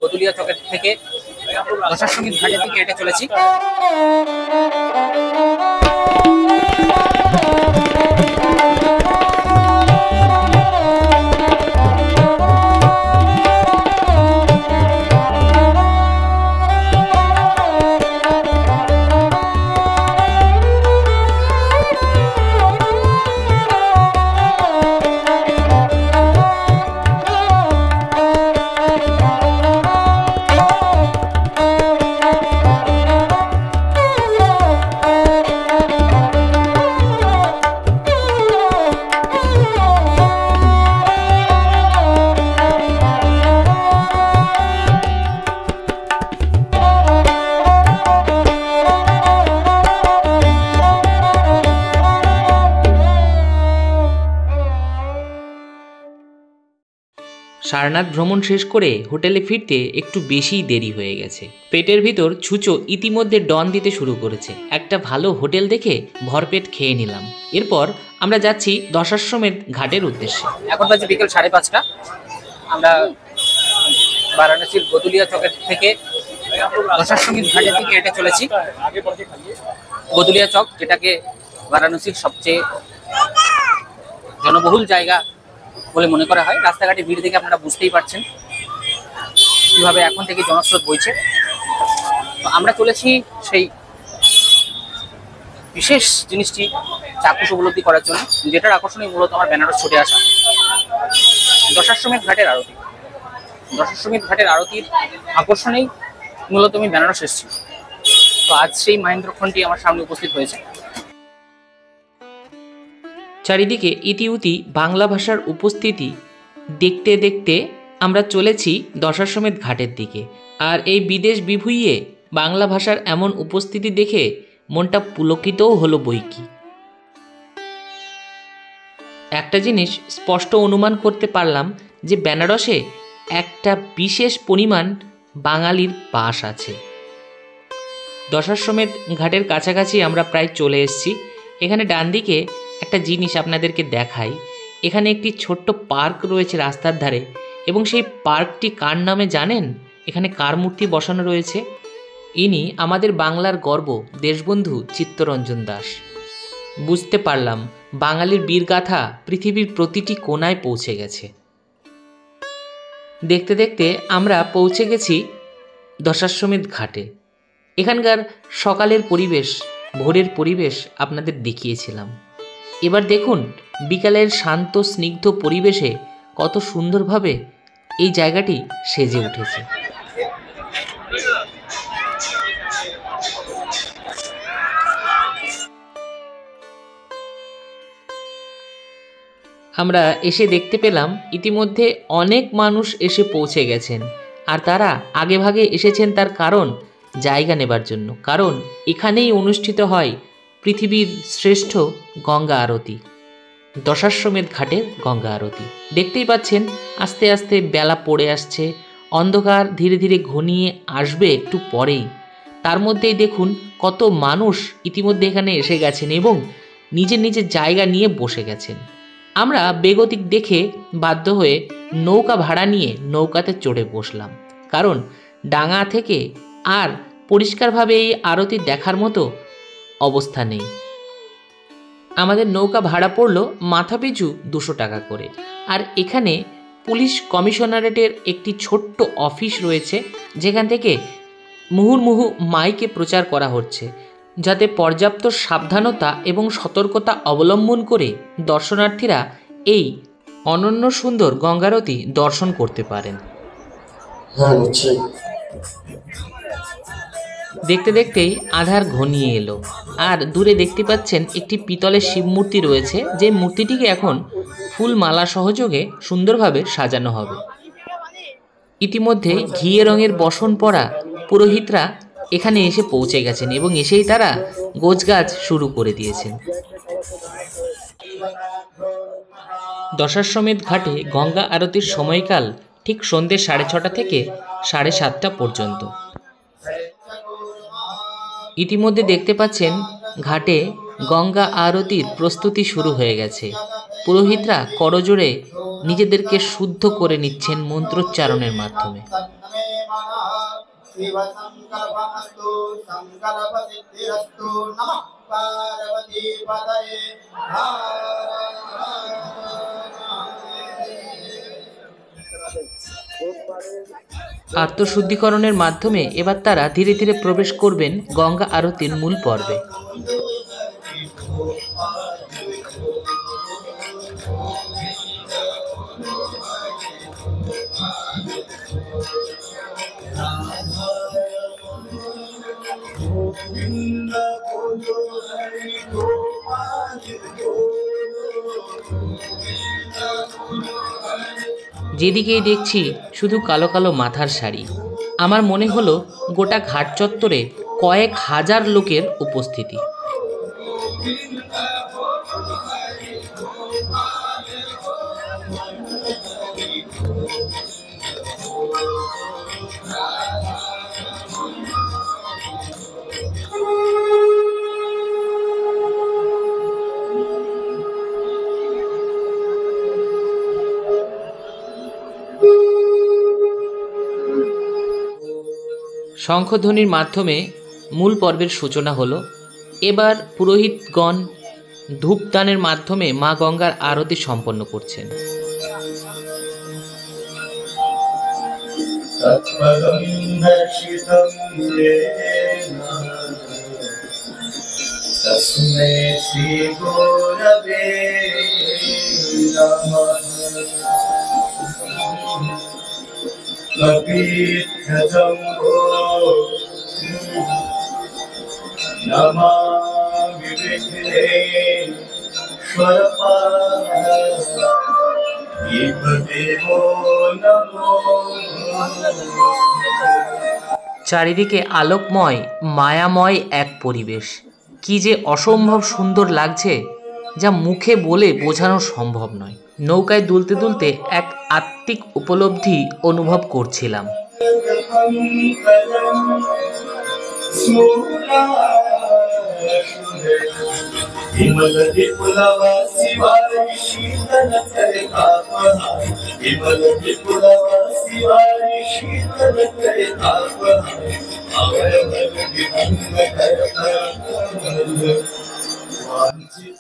গদুলিয়া চকের থেকে দশাশ্বমেধ ঘাটের দিকে হেঁটে চলেছি। সারনাথ ভ্রমণ শেষ করে হোটেলে ফিরতে একটু বেশিই দেরি হয়ে গেছে। পেটের ভিতর ছুঁচো ইতিমধ্যে ডন দিতে শুরু করেছে। একটা ভালো হোটেল দেখে ভরপেট খেয়ে নিলাম। এরপর আমরা যাচ্ছি দশাশ্বমেধ ঘাটের উদ্দেশ্যে। এখন বাজে বিকেল 5:30। আমরা বারাণসীর গদুলিয়া চকের থেকে দশাশ্বমেধ ঘাটের দিকে হেঁটে চলেছি। গদুলিয়া চক, যেটাকে বারাণসীর সবচেয়ে জনবহুল জায়গা বলে মনে করা হয়। রাস্তাঘাটে ভিড় দেখে আপনারা বুঝতেই পারছেন কিভাবে এখন থেকে জনস্রোত বইছে। তো আমরা চলেছি সেই বিশেষ জিনিসটি চাক্ষুষ উপলব্ধি করার জন্য, যেটার আকর্ষণীয় মূলত আমার বেনারস ছুটে আসা দশাশ্বমেধ ঘাটের আরতি। দশাশ্বমেধ ঘাটের আরতির আকর্ষণেই মূলত আমি বেনারস এসেছি। তো আজ সেই মহেন্দ্রক্ষণটি আমার সামনে উপস্থিত হয়েছে। চারিদিকে ইতিউতি বাংলা ভাষার উপস্থিতি দেখতে দেখতে আমরা চলেছি দশাশ্বমেধ ঘাটের দিকে। আর এই বিদেশ বিভুঁইয়ে বাংলা ভাষার এমন উপস্থিতি দেখে মনটা পুলকিতও হলো বইকি। একটা জিনিস স্পষ্ট অনুমান করতে পারলাম যে বেনারসে একটা বিশেষ পরিমাণ বাঙালির বাস আছে। দশাশ্বমেধ ঘাটের কাছাকাছি আমরা প্রায় চলে এসেছি। এখানে ডান দিকে একটা জিনিস আপনাদেরকে দেখাই। এখানে একটি ছোট্ট পার্ক রয়েছে রাস্তার ধারে, এবং সেই পার্কটি কার নামে জানেন? এখানে কার মূর্তি বসানো রয়েছে? ইনি আমাদের বাংলার গর্ব দেশবন্ধু চিত্তরঞ্জন দাস। বুঝতে পারলাম বাঙালির বীরগাথা পৃথিবীর প্রতিটি কোণায় পৌঁছে গেছে। দেখতে দেখতে আমরা পৌঁছে গেছি দশাশ্বমেধ ঘাটে। এখানকার সকালের পরিবেশ, ভোরের পরিবেশ আপনাদের দেখিয়েছিলাম। এবার দেখুন বিকালের শান্ত স্নিগ্ধ পরিবেশে কত সুন্দরভাবে এই জায়গাটি সেজে উঠেছে। আমরা এসে দেখতে পেলাম ইতিমধ্যে অনেক মানুষ এসে পৌঁছে গেছেন, আর তারা আগেভাগে এসেছেন তার কারণ জায়গা নেবার জন্য। কারণ এখানেই অনুষ্ঠিত হয় পৃথিবীর শ্রেষ্ঠ গঙ্গা আরতি, দশাশ্বমেধ ঘাটের গঙ্গা আরতি। দেখতেই পাচ্ছেন আস্তে আস্তে বেলা পড়ে আসছে, অন্ধকার ধীরে ধীরে ঘনিয়ে আসবে একটু পরেই। তার মধ্যেই দেখুন কত মানুষ ইতিমধ্যে এখানে এসে গেছেন এবং নিজের নিজের জায়গা নিয়ে বসে গেছেন। আমরা বেগতিক দেখে বাধ্য হয়ে নৌকা ভাড়া নিয়ে নৌকাতে চড়ে বসলাম, কারণ ডাঙা থেকে আর পরিষ্কারভাবে এই আরতি দেখার মতো অবস্থা নেই। আমাদের নৌকা ভাড়া পড়লো মাথাপিছু 200 টাকা করে। আর এখানে পুলিশ কমিশনারেটের একটি ছোট্ট অফিস রয়েছে, যেখান থেকে মুহুর্মুহু মাইকে প্রচার করা হচ্ছে, যাতে পর্যাপ্ত সাবধানতা এবং সতর্কতা অবলম্বন করে দর্শনার্থীরা এই অনন্য সুন্দর গঙ্গারতি দর্শন করতে পারেন। দেখতে দেখতেই আধার ঘনিয়ে এলো, আর দূরে দেখতে পাচ্ছেন একটি পিতলের শিব মূর্তি রয়েছে, যে মূর্তিটিকে এখন ফুল মালা সহযোগে সুন্দরভাবে সাজানো হবে। ইতিমধ্যে ঘিয়ে রঙের বসন পরা পুরোহিতরা এখানে এসে পৌঁছে গেছেন এবং এসেই তারা গোছগাছ শুরু করে দিয়েছেন। দশাশ্বমেধ ঘাটে গঙ্গা আরতির সময়কাল ঠিক সন্ধ্যে 6:30 থেকে 7:30 পর্যন্ত। ইতিমধ্যে দেখতে পাচ্ছেন ঘাটে গঙ্গা আরতির প্রস্তুতি শুরু হয়ে গেছে। পুরোহিতরা করজোড়ে নিজেদেরকে শুদ্ধ করে নিচ্ছেন মন্ত্রোচ্চারণের মাধ্যমে। शिव संकल्पमस्तु संकल्प सिद्धिरस्तु नमः पार्वती पतये আত্মশুদ্ধিকরণের মাধ্যমে এবার তারা ধীরে ধীরে প্রবেশ করবেন গঙ্গা আরতির মূল পর্বে। যেদিকেই দেখছি শুধু কালো কালো মাথার শাড়ি। আমার মনে হলো গোটা ঘাট চত্বরে কয়েক হাজার লোকের উপস্থিতি। শঙ্খধ্বনির মাধ্যমে মূল পর্বের সূচনা হলো। এবার পুরোহিতগণ ধূপদানের মাধ্যমে মা গঙ্গার আরতি সম্পন্ন করছেন। চারিদিকে আলোকময় মায়াময় এক পরিবেশ, কি যে অসম্ভব সুন্দর লাগছে যা মুখে বলে বোঝানো সম্ভব নয়। নৌকায় দুলতে দুলতে এক আত্মিক উপলব্ধি অনুভব করছিলাম।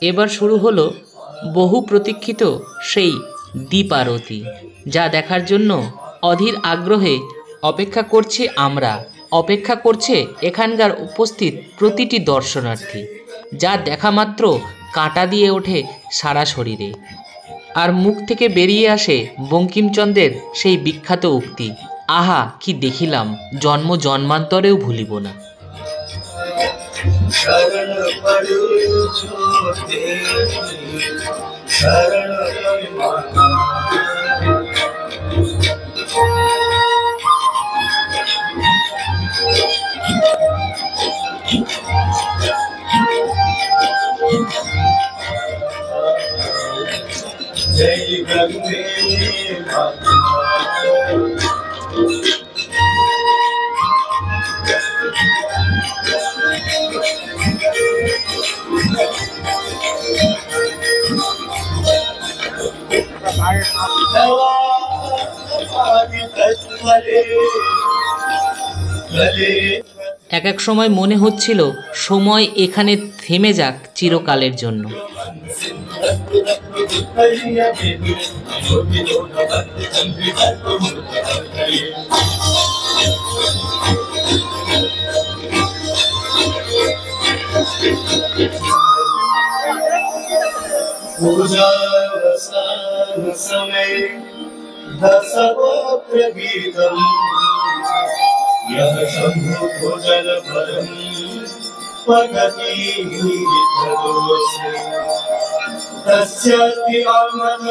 এবার শুরু হলো বহু প্রতীক্ষিত সেই দীপ আরতি, যা দেখার জন্য অধীর আগ্রহে অপেক্ষা করছি আমরা, অপেক্ষা করছে এখানকার উপস্থিত প্রতিটি দর্শনার্থী, যা দেখা মাত্র কাঁটা দিয়ে ওঠে সারা শরীরে। আর মুখ থেকে বেরিয়ে আসে বঙ্কিমচন্দ্রের সেই বিখ্যাত উক্তি, আহা কি দেখিলাম, জন্ম জন্মান্তরেও ভুলিব না। এক এক সময় মনে হচ্ছিল সময় এখানে থেমে যাক চিরকালের জন্য। यह शंभु भोजन भरम पगति तस्याति आमन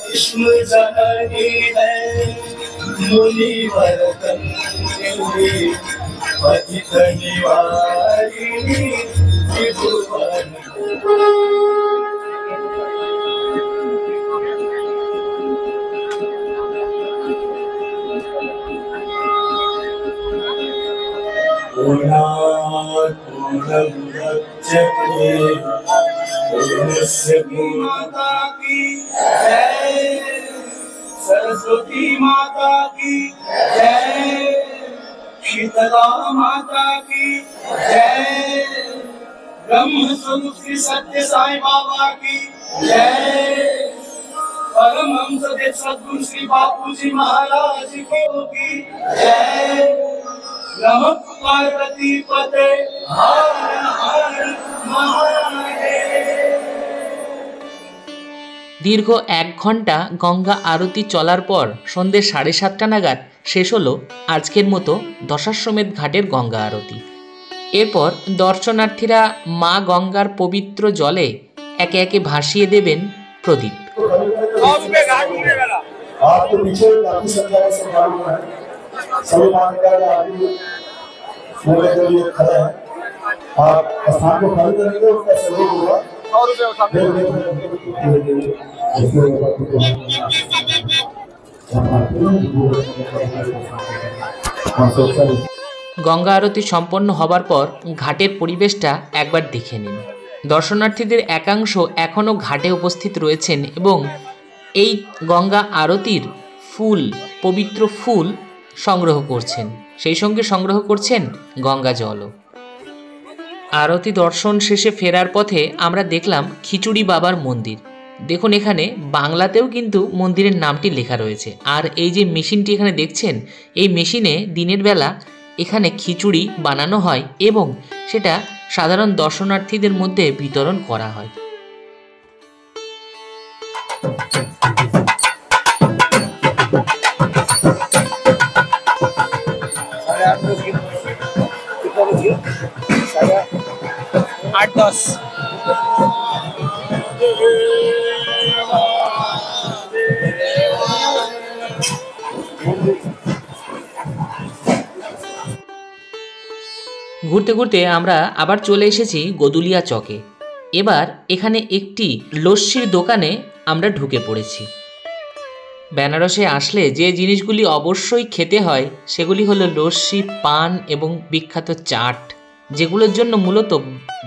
विष्णु जननी है मुनिवर कन्ये पतित निवारिणी त्रिभुवन पूर्णं गच्छति माता की जय, सरस्वती माता की जय, शीतला माता की जय, ब्रह्म स्वरूप श्री सत्य साई बाबा की जय, परमहंस देव सद्गुरु श्री बापू जी महाराज की जय, नमः पार्वती पते हर हर महादेव। দীর্ঘ 1 ঘন্টা গঙ্গা আরতি চলার পর সন্ধ্যে 7:30 নাগাদ শেষ হলো আজকের মতো দশাশ্বমেধ ঘাটের গঙ্গা আরতি। এরপর দর্শনার্থীরা মা গঙ্গার পবিত্র জলে একে একে ভাসিয়ে দেবেন প্রদীপ। आपके पीछे काफी संख्या में श्रद्धालु हैं, सभी मान्यता होने के लिए खड़े हैं। आप स्थान को खाली करेंगे, उसका सहयोग होगा। 100 रुपये গঙ্গা আরতি সম্পন্ন হবার পর ঘাটের পরিবেশটা একবার দেখে নিন। দর্শনার্থীদের একাংশ এখনও ঘাটে উপস্থিত রয়েছেন এবং এই গঙ্গা আরতির ফুল, পবিত্র ফুল সংগ্রহ করছেন, সেই সঙ্গে সংগ্রহ করছেন গঙ্গা জলও। আরতি দর্শন শেষে ফেরার পথে আমরা দেখলাম খিচুড়ি বাবার মন্দির। দেখুন এখানে বাংলাতেও কিন্তু মন্দিরের নামটি লেখা রয়েছে। আর এই যে মেশিনটি এখানে দেখছেন, এই মেশিনে দিনের বেলা এখানে খিচুড়ি বানানো হয় এবং সেটা সাধারণ দর্শনার্থীদের মধ্যে বিতরণ করা হয়। ঘুরতে ঘুরতে আমরা আবার চলে এসেছি গদুলিয়া চকে। এবার এখানে একটি লস্যির দোকানে আমরা ঢুকে পড়েছি। বেনারসে আসলে যে জিনিসগুলি অবশ্যই খেতে হয় সেগুলি হলো লস্যি, পান এবং বিখ্যাত চাট, যেগুলোর জন্য মূলত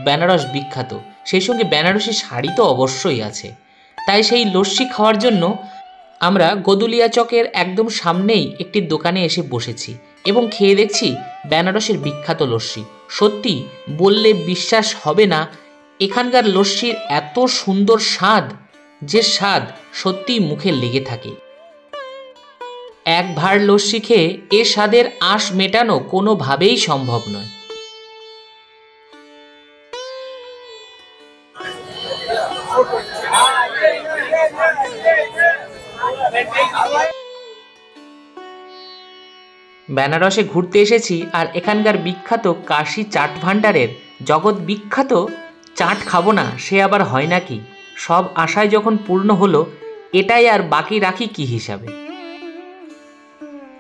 বেনারস বিখ্যাত। সেই সঙ্গে বেনারসি শাড়ি তো অবশ্যই আছে। তাই সেই লস্যি খাওয়ার জন্য আমরা গদুলিয়া চকের একদম সামনেই একটি দোকানে এসে বসেছি এবং খেয়ে দেখছি বেনারসের বিখ্যাত লস্যি। সত্যি বললে বিশ্বাস হবে না, এখানকার লস্যির এত সুন্দর স্বাদ, যে স্বাদ সত্যিই মুখে লেগে থাকে। এক ভাঁড় লস্যি খেয়ে এ স্বাদের আঁশ মেটানো কোনোভাবেই সম্ভব নয়। বেনারসে ঘুরতে এসেছি আর এখানকার বিখ্যাত কাশী চাট ভাণ্ডারের জগৎ বিখ্যাত চাট খাবো না সে আবার হয় নাকি? সব আশায় যখন পূর্ণ হলো, এটাই আর বাকি রাখি কি হিসাবে?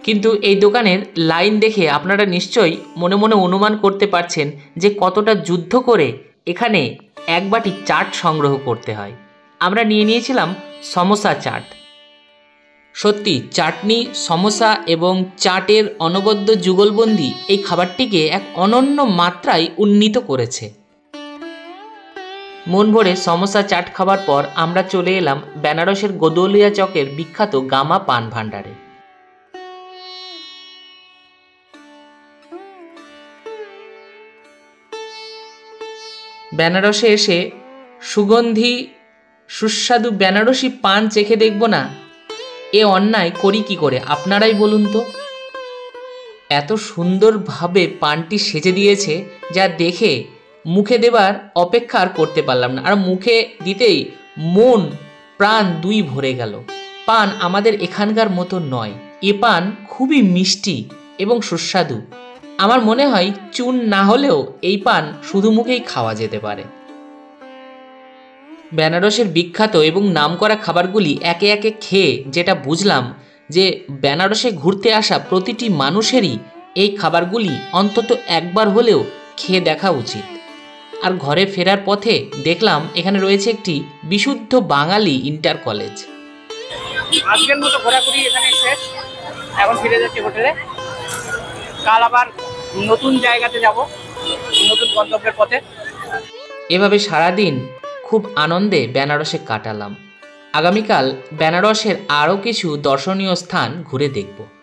কিন্তু এই দোকানের লাইন দেখে আপনারা নিশ্চয়ই মনে মনে অনুমান করতে পারছেন যে কতটা যুদ্ধ করে এখানে এক বাটি চাট সংগ্রহ করতে হয়। আমরা নিয়ে নিয়েছিলাম সমোসা চাট। সত্যি চাটনি, সমোসা এবং চাটের অনবদ্য যুগলবন্দি এই খাবারটিকে এক অনন্য মাত্রায় উন্নীত করেছে। মন ভরে সমোসা চাট খাবার পর আমরা চলে এলাম বেনারসের গদুলিয়া চকের বিখ্যাত গামা পান ভাণ্ডারে। বেনারসে এসে সুগন্ধি সুস্বাদু বেনারসি পান চেখে দেখব না, এ অন্যায় করি কি করে আপনারাই বলুন তো। এত সুন্দরভাবে পানটি সেজে দিয়েছে যা দেখে মুখে দেবার অপেক্ষা আর করতে পারলাম না। আর মুখে দিতেই মন প্রাণ দুই ভরে গেল। পান আমাদের এখানকার মতো নয়, এ পান খুবই মিষ্টি এবং সুস্বাদু। আমার মনে হয় চুন না হলেও এই পান শুধু মুখেই খাওয়া যেতে পারে। বেনারসের বিখ্যাত এবং নামকরা খাবারগুলি একে একে খেয়ে যেটা বুঝলাম যে বেনারসে ঘুরতে আসা প্রতিটি মানুষেরই এই খাবারগুলি অন্তত একবার হলেও খেয়ে দেখা উচিত। আর ঘরে ফেরার পথে দেখলাম এখানে রয়েছে একটি বিশুদ্ধ বাঙালি ইন্টার কলেজ। আজকের মতো ঘোরাঘুরি এখানে শেষ, এখন ফিরে যাচ্ছি হোটেলে। কাল আবার নতুন জায়গাতে যাব, নতুন গন্তব্যের পথে। এভাবে সারাদিন খুব আনন্দে বেনারসে কাটালাম। আগামীকাল বেনারসের আরও কিছু দর্শনীয় স্থান ঘুরে দেখব।